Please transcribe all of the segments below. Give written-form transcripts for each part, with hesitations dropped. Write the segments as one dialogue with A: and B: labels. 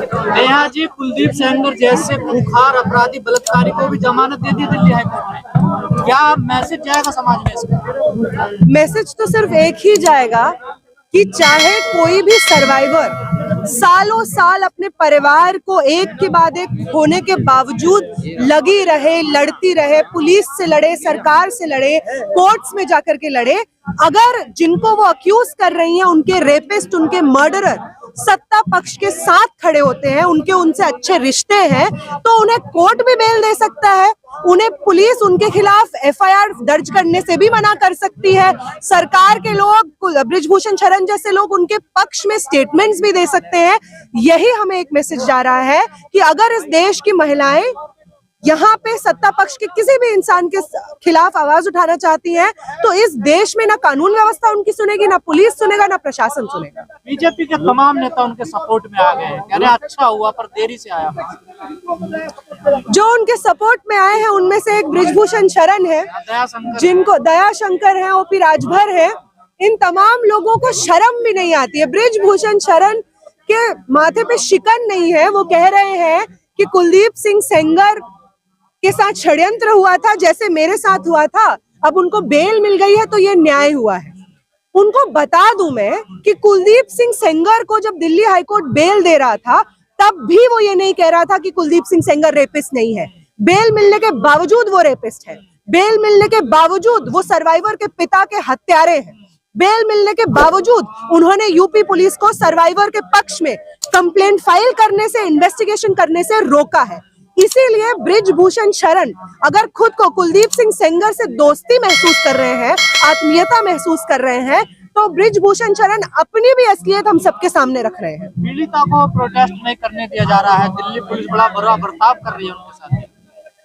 A: नेहा जी, कुलदीप सेंगर जैसे खूंखार अपराधी बलात्कारी को भी जमानत दे दी दिल्ली हाईकोर्ट ने। क्या मैसेज जाएगा समाज में इसका?
B: मैसेज तो सिर्फ एक ही जाएगा कि चाहे कोई भी सर्वाइवर सालों साल अपने परिवार को एक के बाद एक होने के बावजूद लगी रहे, लड़ती रहे, पुलिस से लड़े, सरकार से लड़े, कोर्ट्स में जाकर के लड़े, अगर जिनको वो अक्यूज कर रही हैं उनके रेपिस्ट, उनके मर्डरर सत्ता पक्ष के साथ खड़े होते हैं, उनके उनसे अच्छे रिश्ते हैं, तो उन्हें कोर्ट भी बेल दे सकता है, उन्हें पुलिस उनके खिलाफ एफआईआर दर्ज करने से भी मना कर सकती है। सरकार के लोग, बृजभूषण शरण जैसे लोग उनके पक्ष में स्टेटमेंट्स भी दे सकते हैं। यही हमें एक मैसेज जा रहा है कि अगर इस देश की महिलाएं यहाँ पे सत्ता पक्ष के किसी भी इंसान के खिलाफ आवाज उठाना चाहती हैं, तो इस देश में ना कानून व्यवस्था उनकी सुनेगी, ना पुलिस सुनेगा, ना प्रशासन सुनेगा।
A: बीजेपी के तमाम नेता उनके सपोर्ट में आ गए हैं, कह रहे हैं अच्छा हुआ पर देरी से आया।
B: जो उनके सपोर्ट में आए हैं उनमें से एक बृजभूषण शरण है, जिनको दया शंकर है, ओपी राजभर है, इन तमाम लोगों को शर्म भी नहीं आती है। बृजभूषण शरण के माथे पे शिकन नहीं है। वो कह रहे हैं कि कुलदीप सिंह सेंगर के साथ षड्यंत्र हुआ था जैसे मेरे साथ हुआ था, अब उनको बेल मिल गई है तो ये न्याय हुआ है। उनको बता दूं मैं कि कुलदीप सिंह सेंगर को जब दिल्ली हाईकोर्ट बेल दे रहा था तब भी वो ये नहीं कह रहा था कि कुलदीप सिंह सेंगर रेपिस्ट नहीं है। बेल मिलने के बावजूद वो रेपिस्ट है, बेल मिलने के बावजूद वो सर्वाइवर के पिता के हत्यारे हैं, बेल मिलने के बावजूद उन्होंने यूपी पुलिस को सर्वाइवर के पक्ष में कंप्लेंट फाइल करने से, इन्वेस्टिगेशन करने से रोका है। इसीलिए बृजभूषण शरण अगर खुद को कुलदीप सिंह सेंगर से दोस्ती महसूस कर रहे हैं, आत्मीयता महसूस कर रहे हैं, तो बृजभूषण शरण अपनी भी असलियत हम सबके सामने रख रहे हैं।
A: पीड़िता को प्रोटेस्ट नहीं करने दिया जा रहा है, दिल्ली पुलिस बड़ा बुरा बर्ताव कर रही है उनके साथ।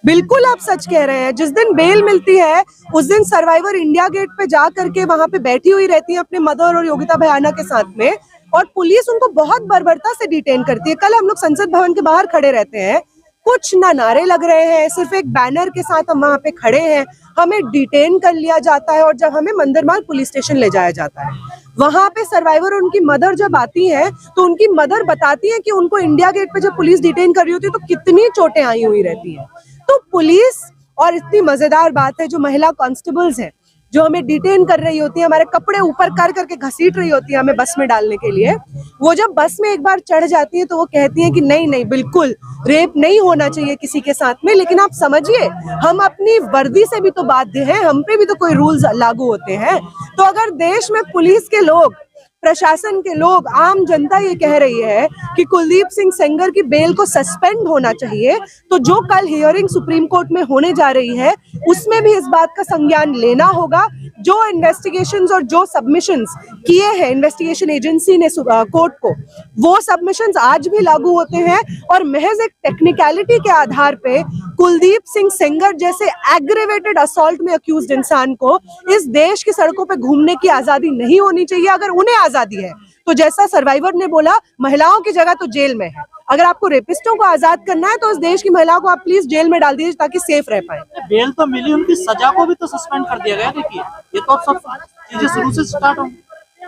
B: बिल्कुल आप सच कह रहे हैं। जिस दिन बेल मिलती है उस दिन सर्वाइवर इंडिया गेट पे जा करके वहां पे बैठी हुई रहती है अपने मदर और योगिता भयाना के साथ में, और पुलिस उनको बहुत बर्बरता से डिटेन करती है। कल हम लोग संसद भवन के बाहर खड़े रहते हैं, कुछ ना नारे लग रहे हैं, सिर्फ एक बैनर के साथ हम वहां पे खड़े हैं, हमें डिटेन कर लिया जाता है और जब हमें मंदिरमार्ग पुलिस स्टेशन ले जाया जाता है, वहां पे सर्वाइवर और उनकी मदर जब आती हैं तो उनकी मदर बताती है कि उनको इंडिया गेट पे जब पुलिस डिटेन कर रही होती है तो कितनी चोटें आई हुई रहती हैं। तो पुलिस, और इतनी मजेदार बात है, जो महिला कांस्टेबल्स हैं जो हमें डिटेन कर रही होती है, हमारे कपड़े ऊपर कर करके घसीट रही होती है हमें बस में डालने के लिए, वो जब बस में एक बार चढ़ जाती है तो वो कहती है कि नहीं नहीं, बिल्कुल रेप नहीं होना चाहिए किसी के साथ में, लेकिन आप समझिए हम अपनी वर्दी से भी तो बाध्य हैं, हम पे भी तो कोई रूल्स लागू होते हैं। तो अगर देश में पुलिस के लोग, प्रशासन के लोग, आम जनता ये कह रही है कि कुलदीप सिंह सेंगर की बेल को सस्पेंड होना चाहिए, तो जो कल हियरिंग सुप्रीम कोर्ट में होने जा रही है उसमें भी इस बात का संज्ञान लेना होगा। जो इन्वेस्टिगेशंस और जो सबमिशंस किए हैं इन्वेस्टिगेशन एजेंसी ने कोर्ट को, वो सबमिशंस आज भी लागू होते हैं, और महज एक टेक्निकलिटी के आधार पे कुलदीप सिंह सेंगर जैसे एग्रेवेटेड असॉल्ट में अक्यूज्ड इंसान को इस देश की सड़कों पे घूमने की आजादी नहीं होनी चाहिए। अगर उन्हें आजादी है तो जैसा सर्वाइवर ने बोला, महिलाओं की जगह तो जेल में है। अगर आपको रेपिस्टों को आजाद करना है तो इस देश की महिलाओं को आप प्लीज जेल में डाल दीजिए ताकि सेफ रह पाए।
A: बेल तो मिली, उनकी सजा को भी तो सस्पेंड कर दिया गया। देखिए ये तो अब सब चीजें शुरू से स्टार्ट होंगी।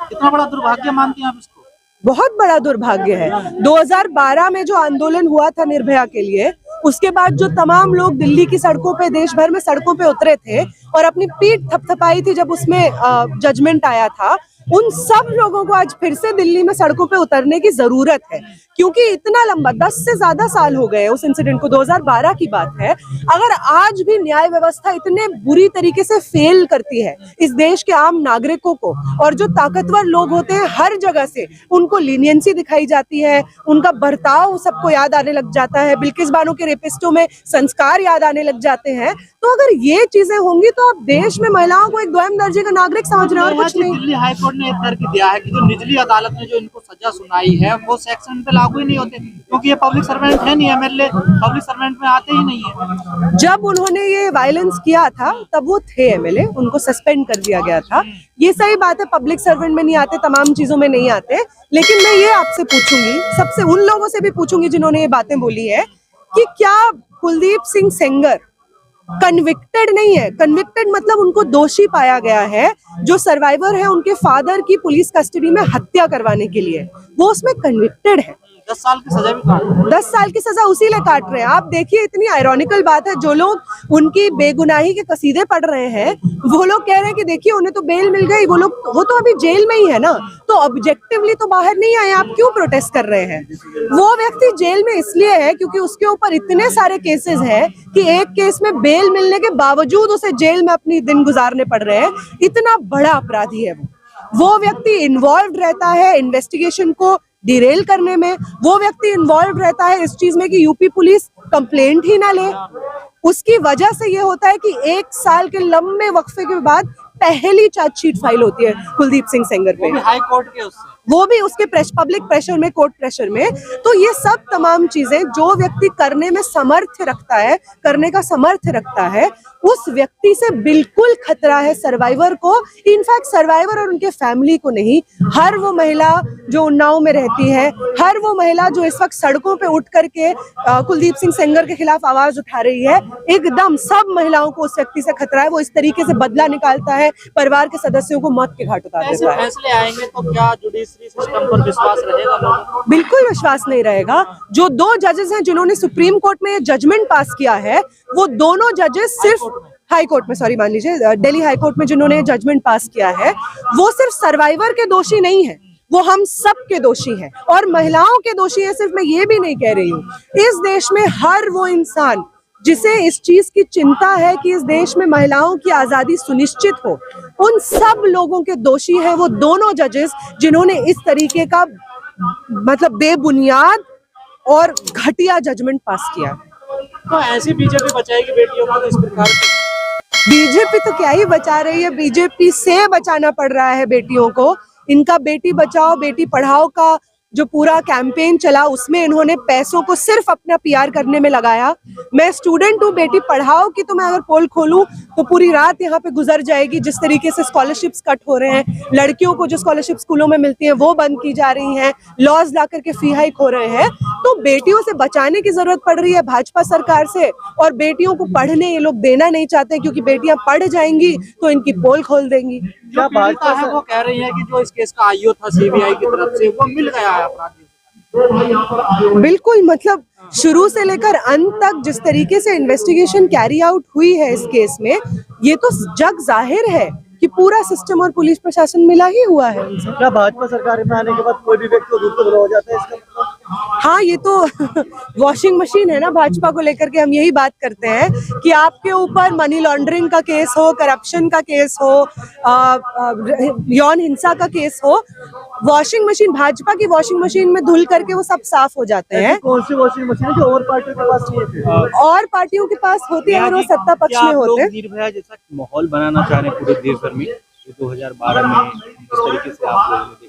A: कितना बड़ा दुर्भाग्य मानती हैं आप इसको?
B: बहुत बड़ा दुर्भाग्य है। 2012 में जो आंदोलन हुआ था निर्भया के लिए, उसके बाद जो तमाम लोग दिल्ली की सड़कों पे, देश भर में सड़कों पे उतरे थे और अपनी पीठ थपथपाई थी जब उसमें जजमेंट आया था, उन सब लोगों को आज फिर से दिल्ली में सड़कों पे उतरने की जरूरत है, क्योंकि इतना लंबा 10 से ज्यादा साल हो गए उस इंसिडेंट को, 2012 की बात है। अगर आज भी न्याय व्यवस्था इतने बुरी तरीके से फेल करती है इस देश के आम नागरिकों को, और जो ताकतवर लोग होते हैं हर जगह से उनको लीनियंसी दिखाई जाती है, उनका बर्ताव सबको याद आने लग जाता है, बिल्किस बानो के रेपिस्टों में संस्कार याद आने लग जाते हैं, तो अगर ये चीजें होंगी तो अब देश में महिलाओं को एक द्वैम दर्जे का नागरिक समझ रहे हैं और कुछ नहीं।
A: दिल्ली हाईकोर्ट ने तर्क दिया है कि जो निचली अदालत ने जो इनको सजा सुनाई है वो सेक्शन पे लागू ही नहीं होते, क्योंकि ये पब्लिक सर्वेंट है नहीं, एमएलए पब्लिक सर्वेंट में आते ही नहीं है।
B: जब उन्होंने ये वायलेंस किया था तब वो थे एमएलए, उनको सस्पेंड कर दिया गया था। ये सही बात है, पब्लिक सर्वेंट में नहीं आते, तमाम चीजों में नहीं आते, लेकिन मैं ये आपसे पूछूंगी, सबसे उन लोगों से भी पूछूंगी जिन्होंने ये बातें बोली है, कि क्या कुलदीप सिंह सेंगर कन्विक्टेड नहीं है? कन्विक्टेड मतलब उनको दोषी पाया गया है। जो सर्वाइवर है उनके फादर की पुलिस कस्टडी में हत्या करवाने के लिए, वो उसमें कन्विक्टेड है।
A: 10 साल की सजा भी काट रहे हैं।
B: 10 साल की सजा उसी लिए काट रहे हैं। आप देखिए इतनी आयरॉनिकल बात है, जो लोग उनकी बेगुनाही के कसीदे पढ़ रहे हैं वो लोग कह रहे हैं कि देखिए उन्हें तो बेल मिल गई, वो तो अभी जेल में ही है ना, तो ऑब्जेक्टिवली तो बाहर नहीं आए, आप क्यों प्रोटेस्ट कर रहे हैं? वो व्यक्ति जेल में इसलिए है क्योंकि उसके ऊपर इतने सारे केसेस हैं कि एक केस में बेल मिलने के बावजूद उसे जेल में अपनी दिन गुजारने पड़ रहे हैं। इतना बड़ा अपराधी है वो व्यक्ति इन्वॉल्व रहता है इन्वेस्टिगेशन को डिरेल करने में, वो व्यक्ति इन्वॉल्व रहता है इस चीज में कि यूपी पुलिस कंप्लेंट ही ना ले। उसकी वजह से ये होता है कि 1 साल के लंबे वक्फे के बाद पहली चार्जशीट फाइल होती है कुलदीप सिंह सेंगर पे,
A: हाई कोर्ट के उससे,
B: वो भी उसके पब्लिक प्रेशर में, कोर्ट प्रेशर में। तो ये सब तमाम चीजें जो व्यक्ति करने में समर्थ रखता है, करने का समर्थ रखता है, उस व्यक्ति से बिल्कुल खतरा है सर्वाइवर को। इनफैक्ट सर्वाइवर और उनके फैमिली को नहीं, हर वो महिला जो उन्नाव में रहती है, हर वो महिला जो इस वक्त सड़कों पे उठ करके कुलदीप सिंह सेंगर के खिलाफ आवाज उठा रही है, एकदम सब महिलाओं को उस व्यक्ति से खतरा है। वो इस तरीके से बदला निकालता है, परिवार के सदस्यों को मौत के घाट उतार
A: ऐसे
B: देता है।
A: फैसले आएंगे तो क्या जुडिशरी सिस्टम पर विश्वास रहेगा लोगों को?
B: बिल्कुल विश्वास नहीं रहेगा। जो 2 जजेस हैं जिन्होंने सुप्रीम कोर्ट में ये जजमेंट पास किया है, वो दोनों जजेस सिर्फ हाई कोर्ट में, सॉरी मान लीजिए दिल्ली हाई कोर्ट में जिन्होंने जजमेंट पास किया है, वो सिर्फ सर्वाइवर के दोषी नहीं है, वो हम सब के दोषी हैं और महिलाओं के दोषी हैं। सिर्फ मैं ये भी नहीं कह रही हूँ, इस देश में हर वो इंसान जिसे इस चीज की चिंता है कि इस देश में महिलाओं की आजादी सुनिश्चित हो, उन सब लोगों के दोषी हैं वो दोनों जजेस जिन्होंने इस तरीके का मतलब बेबुनियाद और घटिया जजमेंट पास किया।
A: तो ऐसी बीजेपी बचाएगी बेटियों को इस प्रकार से?
B: बीजेपी तो क्या ही बचा रही है, बीजेपी से बचाना पड़ रहा है बेटियों को। इनका बेटी बचाओ बेटी पढ़ाओ का जो पूरा कैंपेन चला, उसमें इन्होंने पैसों को सिर्फ अपना पीआर करने में लगाया। मैं स्टूडेंट हूँ, बेटी पढ़ाओ की तो मैं अगर पोल खोलूं तो पूरी रात यहाँ पे गुजर जाएगी। जिस तरीके से स्कॉलरशिप्स कट हो रहे हैं, लड़कियों को जो स्कॉलरशिप स्कूलों में मिलती हैं वो बंद की जा रही हैं, लॉज ला करके फी हाइक हो रहे हैं, तो बेटियों से बचाने की जरूरत पड़ रही है भाजपा सरकार से। और बेटियों को पढ़ने ये लोग देना नहीं चाहते क्योंकि बेटियां पढ़ जाएंगी तो इनकी पोल खोल देंगी।
A: जो पीड़िता है वो कह रही है कि जो इस केस का आईओ था सीबीआई की तरफ से, वो मिल गया है अपराधियों।
B: बिल्कुल, मतलब शुरू से लेकर अंत तक जिस तरीके से इन्वेस्टिगेशन कैरी आउट हुई है इस केस में, ये तो जग जाहिर है कि पूरा सिस्टम और पुलिस प्रशासन मिला ही हुआ है।
C: क्या भाजपा सरकार में आने के बाद कोई भी व्यक्ति अभियुक्त हो जाता है इसका मतलब?
B: हाँ, ये तो वॉशिंग मशीन है ना भाजपा को लेकर के। हम यही बात करते हैं कि आपके ऊपर मनी लॉन्ड्रिंग का केस हो, करप्शन का केस हो, यौन हिंसा का केस हो, वॉशिंग मशीन, भाजपा की वॉशिंग मशीन में धुल करके वो सब साफ हो जाते हैं।
C: कौन सी वॉशिंग मशीन है जो और पार्टियों के पास नहीं है?
B: और पार्टियों के पास होती है अगर वो सत्ता पक्ष में होते।
D: निर्भया जैसा माहौल बनाना चाह रहे हैं पूरे देश भर में, 2012 में जिस तरीके से आप लोगों ने देखा।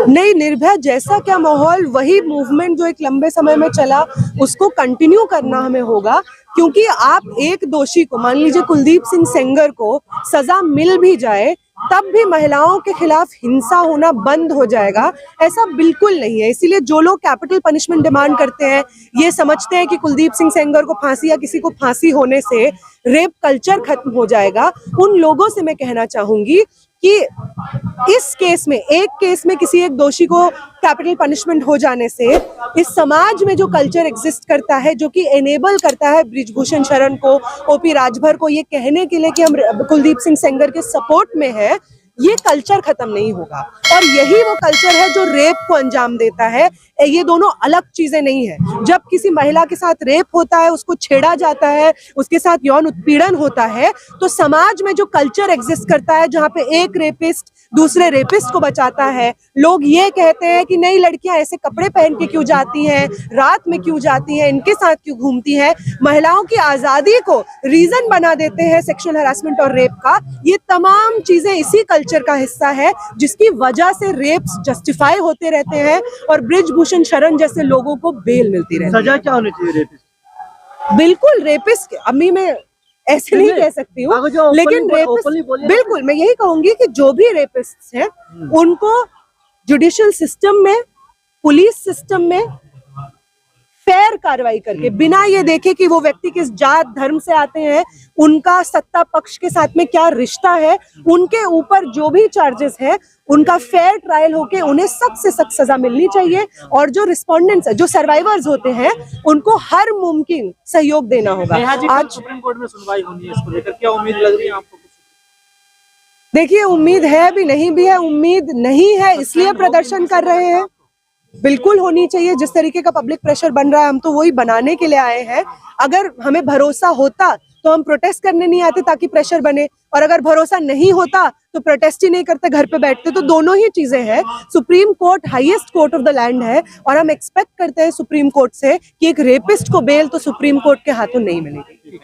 B: नहीं, निर्भया जैसा क्या माहौल, वही मूवमेंट जो एक लंबे समय में चला उसको कंटिन्यू करना हमें होगा। क्योंकि आप एक दोषी को, मान लीजिए कुलदीप सिंह सेंगर को सजा मिल भी जाए, तब भी महिलाओं के खिलाफ हिंसा होना बंद हो जाएगा, ऐसा बिल्कुल नहीं है। इसीलिए जो लोग कैपिटल पनिशमेंट डिमांड करते हैं, ये समझते हैं कि कुलदीप सिंह सेंगर को फांसी या किसी को फांसी होने से रेप कल्चर खत्म हो जाएगा, उन लोगों से मैं कहना चाहूंगी कि इस केस में, एक केस में किसी एक दोषी को कैपिटल पनिशमेंट हो जाने से इस समाज में जो कल्चर एग्जिस्ट करता है, जो कि एनेबल करता है बृजभूषण शरण को, ओपी राजभर को ये कहने के लिए कि हम कुलदीप सिंह सेंगर के सपोर्ट में है, ये कल्चर खत्म नहीं होगा। और यही वो कल्चर है जो रेप को अंजाम देता है। ये दोनों अलग चीजें नहीं है। जब किसी महिला के साथ रेप होता है, उसको छेड़ा जाता है, उसके साथ यौन उत्पीड़न होता है, तो समाज में जो कल्चर एग्जिस्ट करता है जहाँ पे एक रेपिस्ट दूसरे रेपिस्ट को बचाता है, लोग ये कहते हैं कि नई लड़कियां ऐसे कपड़े पहन के क्यों जाती हैं, रात में क्यों जाती हैं, इनके साथ क्यों घूमती हैं, महिलाओं की आजादी को रीजन बना देते हैं सेक्सुअल हरासमेंट और रेप का। ये तमाम चीजें इसी कल्चर का हिस्सा है जिसकी वजह से रेप्स जस्टिफाई होते रहते हैं और बृजभूषण शरण जैसे लोगों को बेल मिलती रहती है।
C: सजा क्या होनी चाहिए रेपिस्ट?
B: बिल्कुल रेपिस्ट, अम्मी मैं ऐसे नहीं कह सकती हूँ, लेकिन रेपिस्ट बिल्कुल मैं यही कहूंगी कि जो भी रेपिस्ट हैं उनको जुडिशियल सिस्टम में, पुलिस सिस्टम में फेयर कार्रवाई करके, बिना ये देखे कि वो व्यक्ति किस जात धर्म से आते हैं, उनका सत्ता पक्ष के साथ में क्या रिश्ता है, उनके ऊपर जो भी चार्जेस है उनका फेयर ट्रायल होके उन्हें सख्त से सख्त सजा मिलनी चाहिए। और जो रिस्पोंडेंट्स है, जो सर्वाइवर्स होते हैं, उनको हर मुमकिन सहयोग देना होगा।
A: नेहा जी, कल
B: आज
A: सुप्रीम कोर्ट में सुनवाई होनी है इसको लेकर, क्या उम्मीद लग रही है आपको?
B: देखिए, उम्मीद है भी नहीं भी है, उम्मीद नहीं है इसलिए प्रदर्शन कर रहे हैं। बिल्कुल होनी चाहिए। जिस तरीके का पब्लिक प्रेशर बन रहा है, हम तो वही बनाने के लिए आए हैं। अगर हमें भरोसा होता तो हम प्रोटेस्ट करने नहीं आते ताकि प्रेशर बने, और अगर भरोसा नहीं होता तो प्रोटेस्ट ही नहीं करते, घर पे बैठते। तो दोनों ही चीजें हैं। Supreme court highest court of the land है, और हम एक्सपेक्ट करते हैं सुप्रीम कोर्ट से कि एक रेपिस्ट को बेल तो सुप्रीम कोर्ट के हाथों नहीं मिलेगी।